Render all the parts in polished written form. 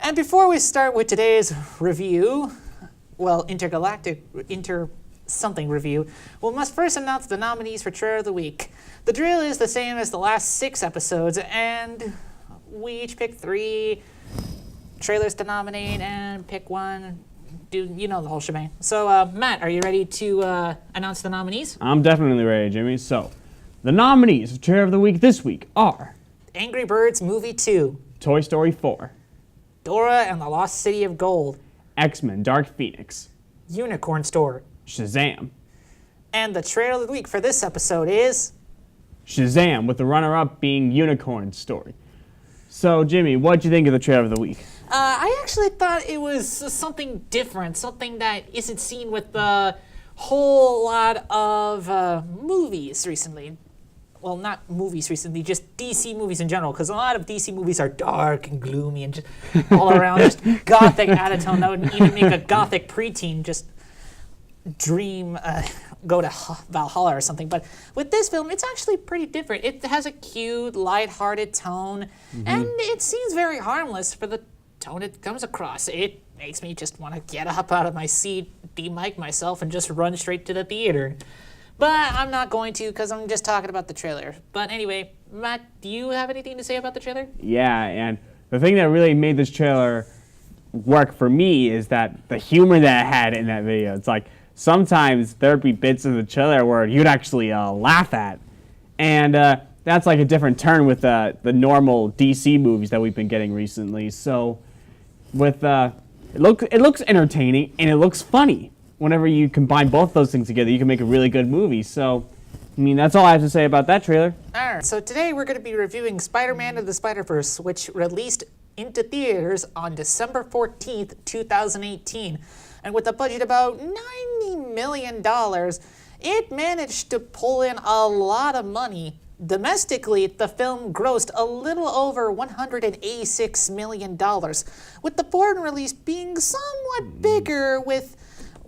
And before we start with today's review, well, something review, we must first announce the nominees for Trailer of the Week. The drill is the same as the last 6 episodes, and we each pick 3 trailers to nominate and pick one. The whole shebang. So, Matt, are you ready to announce the nominees? I'm definitely ready, Jimmy. So, the nominees for Trailer of the Week this week are Angry Birds Movie 2, Toy Story 4, Dora and the Lost City of Gold, X-Men Dark Phoenix, Unicorn Store, Shazam. And the trailer of the week for this episode is Shazam, with the runner-up being Unicorn Story. So, Jimmy, what'd you think of the trailer of the week? I actually thought it was something different, something that isn't seen with a whole lot of movies recently. Well, not movies recently, just DC movies in general, because a lot of DC movies are dark and gloomy and just all around just gothic attitude. That would even make a gothic preteen just dream go to Valhalla or something. But with this film, it's actually pretty different. It has a cute, lighthearted tone, and it seems very harmless for the tone it comes across. It makes me just want to get up out of my seat, de-mic myself, and just run straight to the theater. But I'm not going to, because I'm just talking about the trailer. But anyway, Matt, do you have anything to say about the trailer? Yeah, and the thing that really made this trailer work for me is that the humor that it had in that video. It's like sometimes there'd be bits of the trailer where you'd actually laugh at. And that's like a different turn with the normal DC movies that we've been getting recently. So with it looks entertaining and it looks funny. Whenever you combine both those things together, you can make a really good movie. So, I mean, that's all I have to say about that trailer. All right, so today we're going to be reviewing Spider-Man of the Spider-Verse, which released into theaters on December 14th, 2018. And with a budget about $90 million, it managed to pull in a lot of money. Domestically, the film grossed a little over $186 million, with the foreign release being somewhat bigger with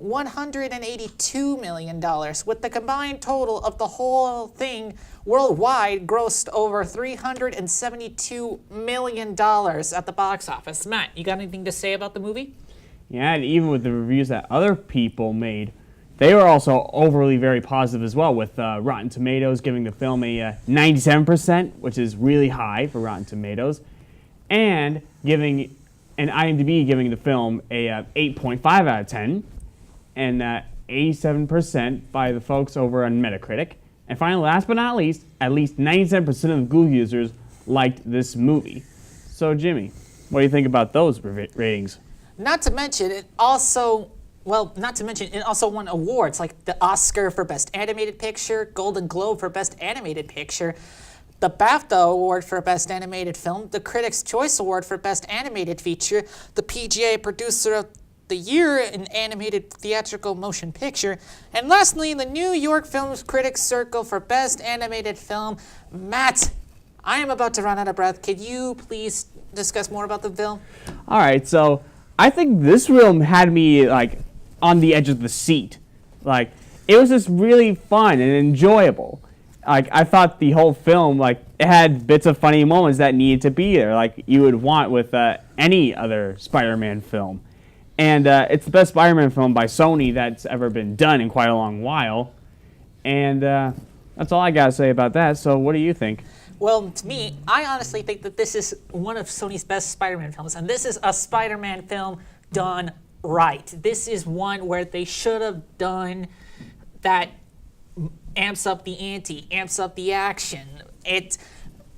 $182 million, with the combined total of the whole thing worldwide grossed over $372 million at the box office. Matt, you got anything to say about the movie? Yeah, and even with the reviews that other people made, they were also overly very positive as well, with Rotten Tomatoes giving the film a 97%, which is really high for Rotten Tomatoes, and IMDb giving the film a 8.5 out of 10, and 87% by the folks over on Metacritic. And finally, last but not least, at least 97% of Google users liked this movie. So, Jimmy, what do you think about those ratings? Not to mention, it also won awards like the Oscar for Best Animated Picture, Golden Globe for Best Animated Picture, the BAFTA Award for Best Animated Film, the Critics' Choice Award for Best Animated Feature, the PGA Producer of the Year in Animated Theatrical Motion Picture, and lastly, the New York Film Critics Circle for Best Animated Film. Matt, I am about to run out of breath. Could you please discuss more about the film? All right, so I think this film had me like on the edge of the seat. Like, it was just really fun and enjoyable. Like, I thought the whole film, like, it had bits of funny moments that needed to be there, like you would want with any other Spider-Man film. And it's the best Spider-Man film by Sony that's ever been done in quite a long while. And that's all I got to say about that. So what do you think? Well, to me, I honestly think that this is one of Sony's best Spider-Man films. And this is a Spider-Man film done right. This is one where they should have done that amps up the ante, amps up the action. It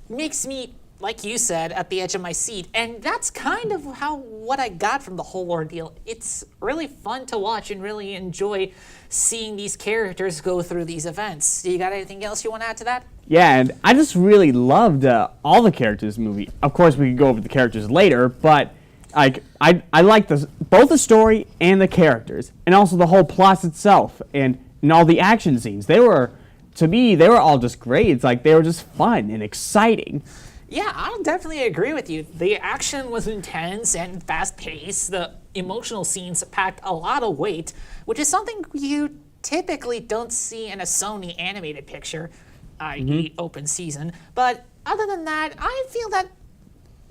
makes me, like you said, at the edge of my seat. And that's kind of what I got from the whole ordeal. It's really fun to watch and really enjoy seeing these characters go through these events. Do you got anything else you want to add to that? Yeah, and I just really loved all the characters in this movie. Of course, we could go over the characters later, but like I liked both the story and the characters, and also the whole plot itself, and all the action scenes. To me, they were all just great. It's like they were just fun and exciting. Yeah, I'll definitely agree with you. The action was intense and fast-paced. The emotional scenes packed a lot of weight, which is something you typically don't see in a Sony animated picture, i.e. open season. But other than that, I feel that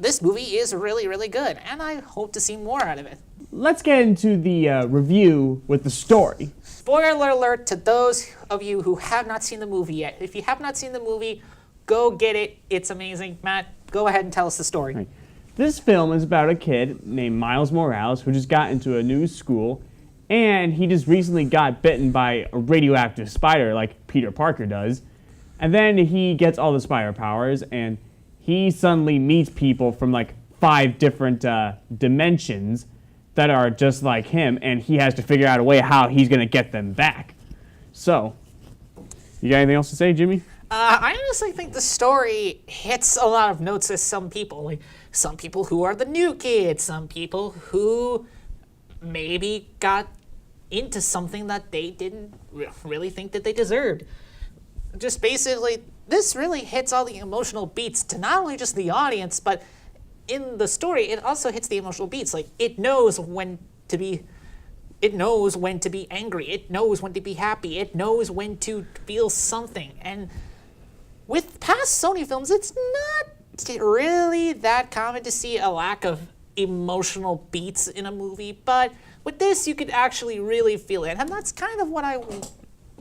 this movie is really, really good, and I hope to see more out of it. Let's get into the review with the story. Spoiler alert to those of you who have not seen the movie yet. If you have not seen the movie, go get it. It's amazing. Matt, go ahead and tell us the story. Right. This film is about a kid named Miles Morales who just got into a new school, and he just recently got bitten by a radioactive spider like Peter Parker does. And then he gets all the spider powers, and he suddenly meets people from like 5 different dimensions that are just like him, and he has to figure out a way how he's going to get them back. So, you got anything else to say, Jimmy? I honestly think the story hits a lot of notes as some people. Like some people who are the new kids, some people who maybe got into something that they didn't really think that they deserved. Just basically, this really hits all the emotional beats to not only just the audience, but in the story, it also hits the emotional beats. Like, it knows when to be angry. It knows when to be happy. It knows when to feel something. And with past Sony films, it's not really that common to see a lack of emotional beats in a movie. But with this, you could actually really feel it. And that's kind of what I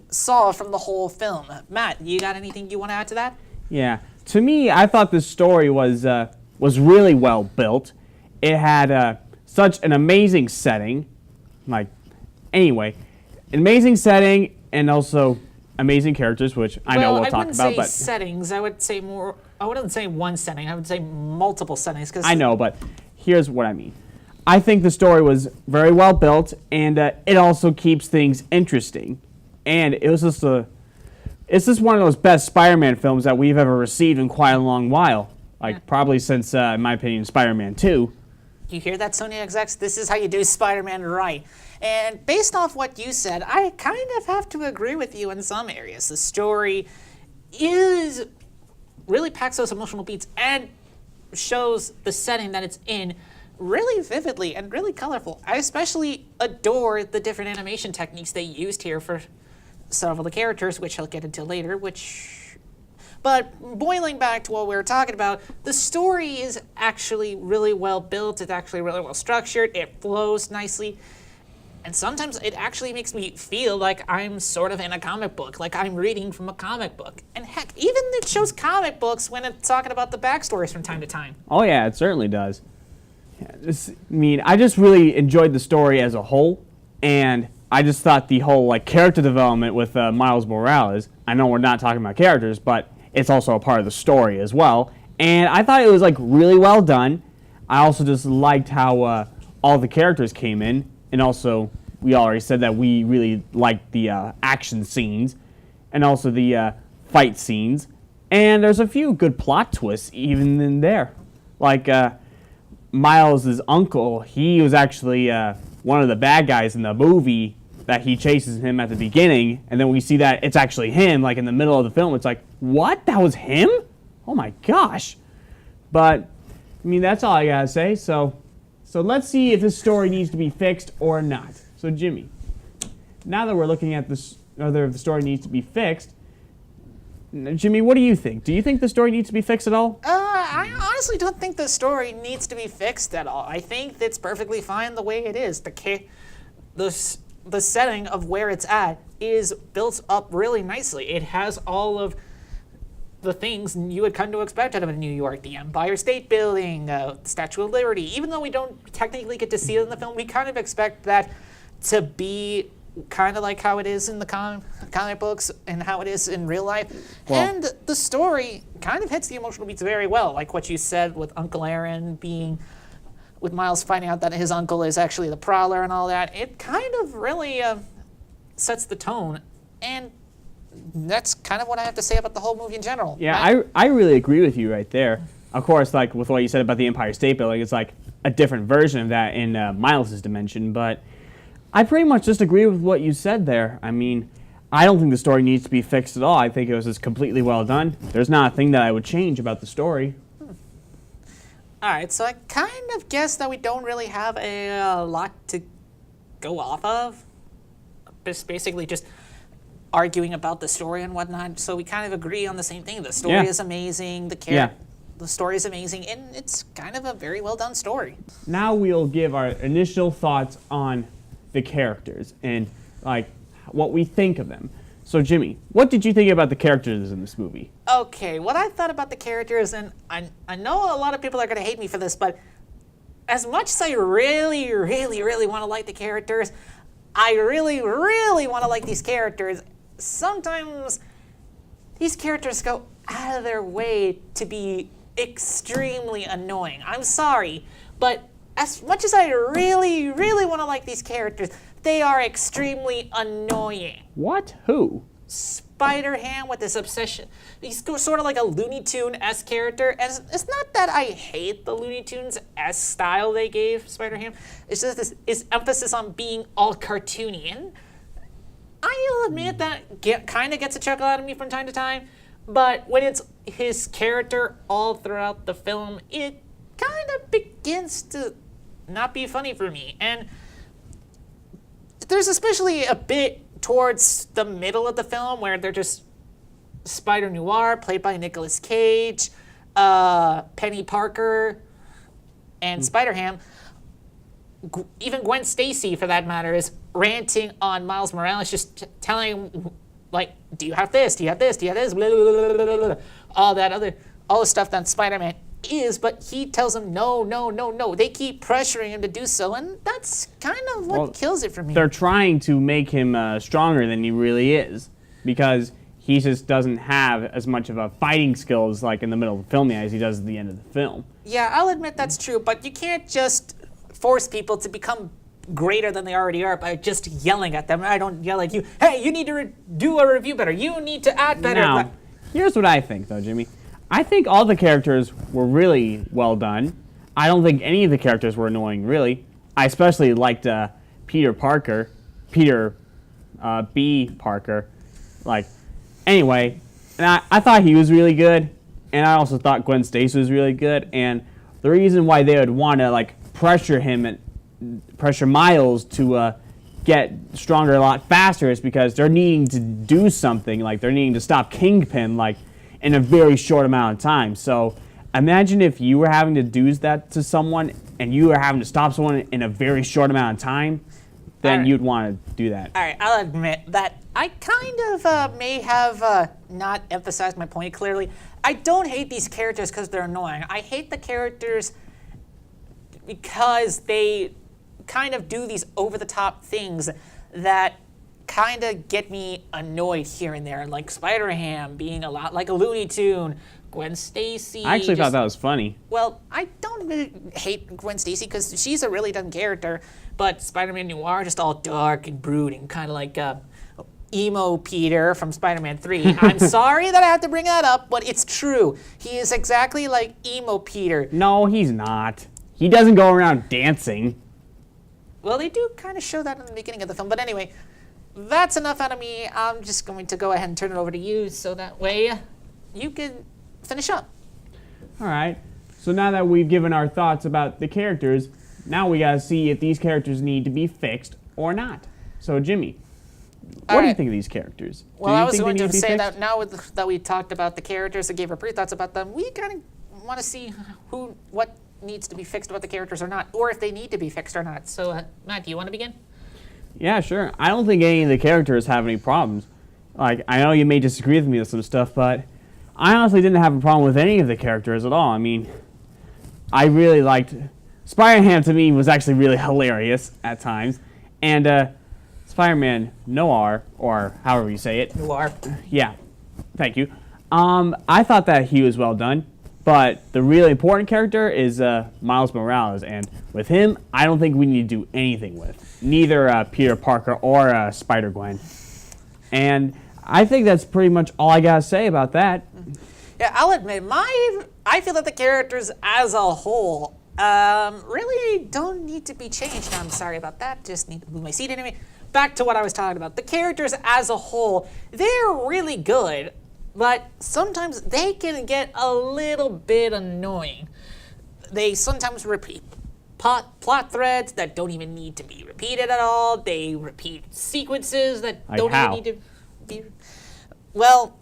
saw from the whole film. Matt, you got anything you want to add to that? Yeah. To me, I thought the story was really well built. It had such an amazing setting. Like, anyway, an amazing setting and also amazing characters, which I know we'll talk about. I wouldn't But say settings. I would say more. I wouldn't say one setting. I would say multiple settings. Cause I know, but here's what I mean. I think the story was very well built, and it also keeps things interesting. And it was just it's just one of those best Spider-Man films that we've ever received in quite a long while. Like, probably since, in my opinion, Spider-Man 2. You hear that, Sony execs? This is how you do Spider-Man right. And based off what you said, I kind of have to agree with you in some areas. The story really packs those emotional beats and shows the setting that it's in really vividly and really colorful. I especially adore the different animation techniques they used here for several of the characters, which I'll get into later, But boiling back to what we were talking about, the story is actually really well built. It's actually really well structured. It flows nicely. And sometimes it actually makes me feel like I'm sort of in a comic book, like I'm reading from a comic book. And heck, even it shows comic books when it's talking about the backstories from time to time. Oh, yeah, it certainly does. Yeah, I just really enjoyed the story as a whole, and I just thought the whole character development with Miles Morales, I know we're not talking about characters, but it's also a part of the story as well. And I thought it was really well done. I also just liked how all the characters came in, and also we already said that we really liked the action scenes and also the fight scenes. And there's a few good plot twists even in there. Like Miles' uncle, he was actually one of the bad guys in the movie that he chases him at the beginning, and then we see that it's actually him, in the middle of the film. It's like, what? That was him? Oh my gosh. But, that's all I gotta say. So let's see if this story needs to be fixed or not. So Jimmy, now that we're looking at this, whether the story needs to be fixed, Jimmy, what do you think? Do you think the story needs to be fixed at all? I honestly don't think the story needs to be fixed at all. I think it's perfectly fine the way it is. The setting of where it's at is built up really nicely. It has all of the things you would come to expect out of New York. The Empire State Building, the Statue of Liberty. Even though we don't technically get to see it in the film, we kind of expect that to be kind of like how it is in the comic books and how it is in real life. Well, and the story kind of hits the emotional beats very well, like what you said with Uncle Aaron with Miles finding out that his uncle is actually the Prowler and all that. It kind of really sets the tone, and that's kind of what I have to say about the whole movie in general. Yeah, I really agree with you right there. Of course, with what you said about the Empire State Building, it's a different version of that in Miles' dimension, but I pretty much just agree with what you said there. I don't think the story needs to be fixed at all. I think it was just completely well done. There's not a thing that I would change about the story. All right, so I kind of guess that we don't really have a lot to go off of. Basically just arguing about the story and whatnot. So we kind of agree on the same thing. The story is amazing. The story is amazing, and it's kind of a very well done story. Now we'll give our initial thoughts on the characters and like what we think of them. So Jimmy, what did you think about the characters in this movie? Okay, what I thought about the characters, and I know a lot of people are going to hate me for this, but as much as I really, really, really want to like the characters, I really, really want to like these characters, sometimes these characters go out of their way to be extremely annoying. I'm sorry, but as much as I really, really want to like these characters, they are extremely annoying. What? Who? Spider-Ham with this obsession. He's sort of like a Looney Tune-esque character. And it's not that I hate the Looney Tunes-esque style they gave Spider-Ham. It's just this emphasis on being all cartoony. And I'll admit that kind of gets a chuckle out of me from time to time. But when it's his character all throughout the film, it kind of begins to not be funny for me. And there's especially a bit towards the middle of the film where they're just Spider-Noir, played by Nicolas Cage, Penny Parker, and Spider-Ham. Even Gwen Stacy, for that matter, is ranting on Miles Morales, just telling him, like, do you have this? Do you have this? Do you have this? Blah, blah, blah, blah, blah. All the stuff that Spider-Man is, but he tells him no, no, no, no. They keep pressuring him to do so, and that's kind of what kills it for me. They're trying to make him stronger than he really is, because he just doesn't have as much of a fighting skills like in the middle of the film as he does at the end of the film. Yeah, I'll admit that's true, but you can't just force people to become greater than they already are by just yelling at them. I don't yell at you, hey, you need to do a review better. You need to add better. Now, here's what I think, though, Jimmy. I think all the characters were really well done. I don't think any of the characters were annoying, really. I especially liked Peter B. Parker. Anyway, and I thought he was really good, and I also thought Gwen Stacy was really good, and the reason why they would want to, pressure him and pressure Miles to get stronger a lot faster is because they're needing to do something, they're needing to stop Kingpin, in a very short amount of time. So imagine if you were having to do that to someone and you were having to stop someone in a very short amount of time, then you'd want to do that. All right, I'll admit that I kind of may have not emphasized my point clearly. I don't hate these characters because they're annoying. I hate the characters because they kind of do these over-the-top things that kind of get me annoyed here and there, like Spider-Ham being a lot like a Looney Tune, Gwen Stacy. I actually thought that was funny. Well, I don't really hate Gwen Stacy because she's a really done character, but Spider-Man Noir just all dark and brooding, kind of like emo Peter from Spider-Man 3. I'm sorry that I have to bring that up, but it's true. He is exactly like emo Peter. No, he's not. He doesn't go around dancing. Well, they do kind of show that in the beginning of the film, but anyway, that's enough out of me. I'm just going to go ahead and turn it over to you so that way you can finish up. All right. So now that we've given our thoughts about the characters, now we got to see if these characters need to be fixed or not. So, Jimmy, what do you think of these characters? Well, I was going to say that now that we talked about the characters and gave our pre-thoughts about them, we kind of want to see what needs to be fixed about the characters or not, or if they need to be fixed or not. So, Matt, do you want to begin? Yeah, sure. I don't think any of the characters have any problems. I know you may disagree with me with some stuff, but I honestly didn't have a problem with any of the characters at all. I mean, I really liked... Spider-Ham, to me, was actually really hilarious at times. And Spider-Man Noir, or however you say it. Noir. Yeah, thank you. I thought that he was well done. But the really important character is Miles Morales, and with him, I don't think we need to do anything with. Neither Peter Parker or Spider-Gwen. And I think that's pretty much all I gotta say about that. Yeah, I'll admit, I feel that the characters as a whole really don't need to be changed. I'm sorry about that, just need to move my seat anyway. Back to what I was talking about. The characters as a whole, they're really good. But sometimes they can get a little bit annoying. They sometimes repeat plot threads that don't even need to be repeated at all. They repeat sequences that don't even need to be... Well,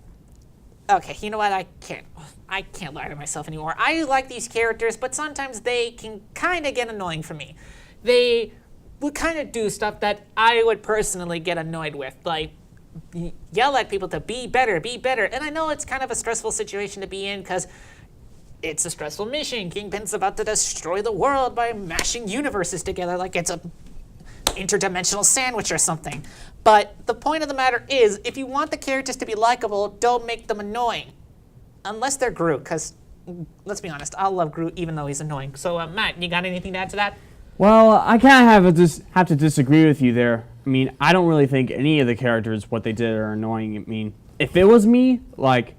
okay, you know what? I can't I can't lie to myself anymore. I like these characters, but sometimes they can kind of get annoying for me. They would kind of do stuff that I would personally get annoyed with, like yell at people to be better, be better. And I know it's kind of a stressful situation to be in because it's a stressful mission. Kingpin's about to destroy the world by mashing universes together like it's a interdimensional sandwich or something. But the point of the matter is, if you want the characters to be likable, don't make them annoying. Unless they're Groot, because let's be honest, I love Groot even though he's annoying. So Matt, you got anything to add to that? Well, I kind of have to disagree with you there. I mean, I don't really think any of the characters, what they did, are annoying. I mean, if it was me, like,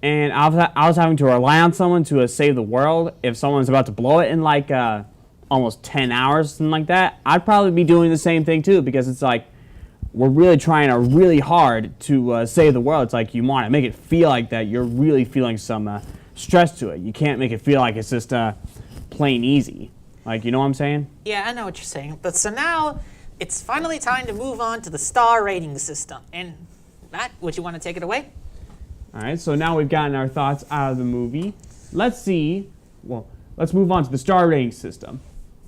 and I was having to rely on someone to save the world, if someone's about to blow it in like almost 10 hours, something like that, I'd probably be doing the same thing too, because it's like, we're really trying really hard to save the world. It's like you want to make it feel like that you're really feeling some stress to it. You can't make it feel like it's just plain easy. Like, you know what I'm saying? Yeah, I know what you're saying. But so now, it's finally time to move on to the star rating system. And Matt, would you want to take it away? All right, so now we've gotten our thoughts out of the movie. Let's move on to the star rating system,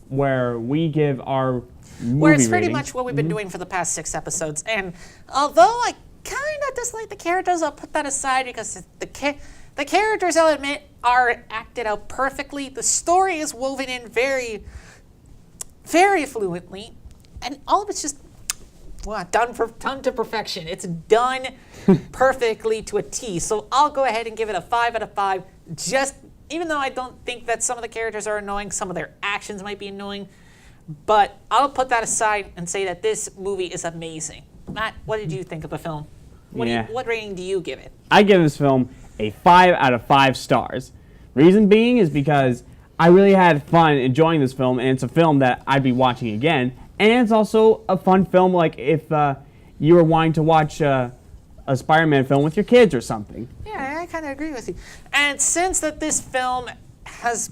where we give our movie Where it's pretty rating. much what we've been doing for the past 6 episodes. And although I kind of dislike the characters, I'll put that aside because the characters, I'll admit, are acted out perfectly. The story is woven in very, very fluently. And all of it's just done to perfection. It's done perfectly to a T. So I'll go ahead and give it a 5 out of 5. Just even though I don't think that some of the characters are annoying, some of their actions might be annoying. But I'll put that aside and say that this movie is amazing. Matt, what did you think of the film? What rating do you give it? I give this film a 5 out of 5 stars. Reason being is because I really had fun enjoying this film, and it's a film that I'd be watching again. And it's also a fun film, like if you were wanting to watch a Spider-Man film with your kids or something. Yeah, I kind of agree with you. And since that this film has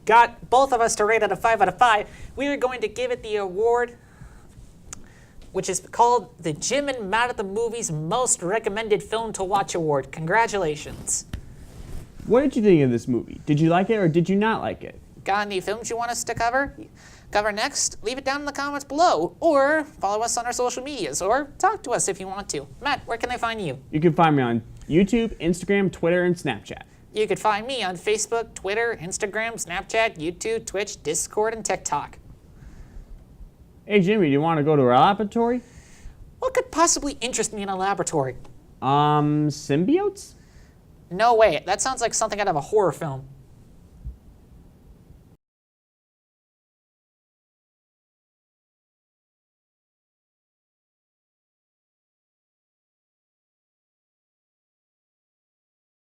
got both of us to rate it a 5 out of 5, we are going to give it the award, which is called the Jim and Matt at the Movies Most Recommended Film to Watch Award. Congratulations. What did you think of this movie? Did you like it or did you not like it? Got any films you want us to cover next? Leave it down in the comments below, or follow us on our social medias, or talk to us if you want to. Matt, where can they find you? You can find me on YouTube, Instagram, Twitter, and Snapchat. You could find me on Facebook, Twitter, Instagram, Snapchat, YouTube, Twitch, Discord, and TikTok. Hey Jimmy, do you want to go to our laboratory? What could possibly interest me in a laboratory? Symbiotes? No way. That sounds like something out of a horror film.